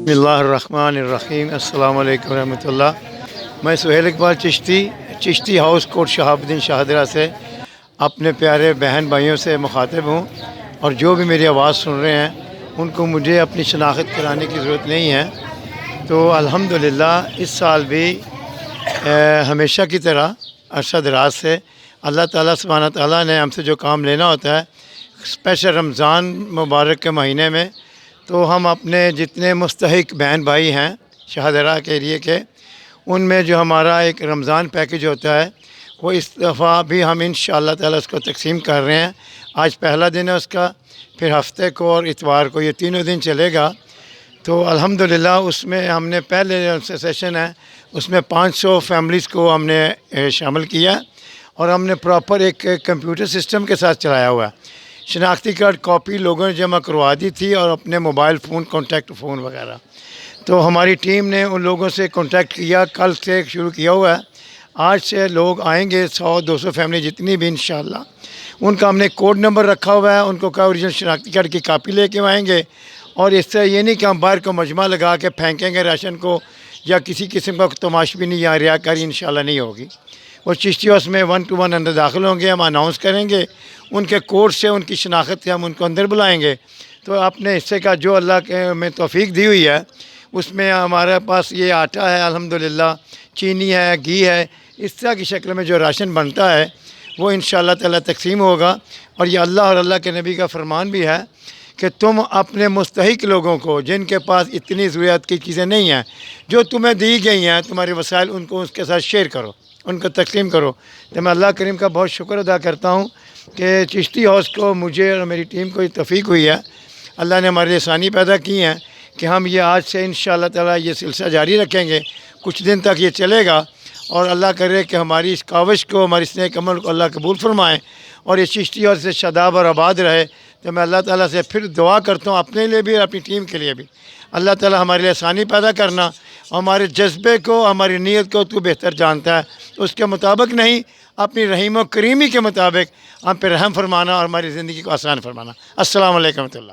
بسم اللہ الرحمن الرحیم، السلام علیکم ورحمۃ اللہ۔ میں سہیل اقبال چشتی ہاؤس کوٹ شہاب الدین شاہدرہ سے اپنے پیارے بہن بھائیوں سے مخاطب ہوں، اور جو بھی میری آواز سن رہے ہیں ان کو مجھے اپنی شناخت کرانے کی ضرورت نہیں ہے۔ تو الحمدللہ اس سال بھی ہمیشہ کی طرح عرصہ دراز سے اللہ تعالیٰ سبحانہ تعالیٰ نے ہم سے جو کام لینا ہوتا ہے، اسپیشل رمضان مبارک کے مہینے میں، تو ہم اپنے جتنے مستحق بہن بھائی ہیں شاہدرہ کے ایریے کے، ان میں جو ہمارا ایک رمضان پیکج ہوتا ہے، وہ اس دفعہ بھی ہم انشاءاللہ تعالیٰ اس کو تقسیم کر رہے ہیں۔ آج پہلا دن ہے اس کا، پھر ہفتے کو اور اتوار کو، یہ تینوں دن چلے گا۔ تو الحمدللہ اس میں ہم نے پہلے سیشن ہے اس میں 500 فیملیز کو ہم نے شامل کیا، اور ہم نے پراپر ایک کمپیوٹر سسٹم کے ساتھ چلایا ہوا ہے۔ شناختی کارڈ کاپی لوگوں نے جمع کروا دی تھی، اور اپنے موبائل فون، کانٹیکٹ فون وغیرہ، تو ہماری ٹیم نے ان لوگوں سے کانٹیکٹ کیا، کل سے شروع کیا ہوا ہے۔ آج سے لوگ آئیں گے، 100-200 فیملی جتنی بھی انشاءاللہ، ان کا ہم نے کوڈ نمبر رکھا ہوا ہے، ان کو کہا اوریجنل شناختی کارڈ کی کاپی لے کے آئیں گے، اور اس طرح یہ نہیں کہ ہم باہر کو مجمع لگا کے پھینکیں گے راشن کو، یا کسی قسم کا تماش بھی نہیں یا ریاکاری انشاءاللہ نہیں ہوگی۔ اور چشتی ہاؤس میں 1 to 1 اندر داخل ہوں گے، ہم اناؤنس کریں گے، ان کے کوڈ سے ان کی شناخت سے ہم ان کو اندر بلائیں گے۔ تو اپنے حصے کا جو اللہ کے میں توفیق دی ہوئی ہے، اس میں ہمارے پاس یہ آٹا ہے الحمدللہ، چینی ہے، گھی ہے، اس طرح کی شکل میں جو راشن بنتا ہے وہ انشاءاللہ تعالیٰ تقسیم ہوگا۔ اور یہ اللہ اور اللہ کے نبی کا فرمان بھی ہے کہ تم اپنے مستحق لوگوں کو، جن کے پاس اتنی ضروریات کی چیزیں نہیں ہیں، جو تمہیں دی گئی ہیں تمہارے وسائل، ان کو اس کے ساتھ شیئر کرو، ان کو تقسیم کرو۔ تو میں اللہ کریم کا بہت شکر ادا کرتا ہوں کہ چشتی ہاؤس کو، مجھے اور میری ٹیم کو یہ توفیق ہوئی ہے، اللہ نے ہمارے لیے آسانی پیدا کی ہیں کہ ہم یہ آج سے انشاءاللہ تعالیٰ یہ سلسلہ جاری رکھیں گے، کچھ دن تک یہ چلے گا، اور اللہ کرے کہ ہماری اس کاوش کو، ہماری اس نیک عمل کو اللہ قبول فرمائیں، اور یہ چشتی ہاؤس سے شاداب اور آباد رہے۔ تو میں اللہ تعالیٰ سے پھر دعا کرتا ہوں، اپنے لیے بھی اور اپنی ٹیم کے لیے بھی، اللہ تعالیٰ ہمارے لیے آسانی پیدا کرنا، اور ہمارے جذبے کو، ہماری نیت کو تو بہتر جانتا ہے، اس کے مطابق نہیں، اپنی رحیم و کریمی کے مطابق ہم پہ رحم فرمانا اور ہماری زندگی کو آسان فرمانا۔ السلام علیکم ورحمۃ اللہ۔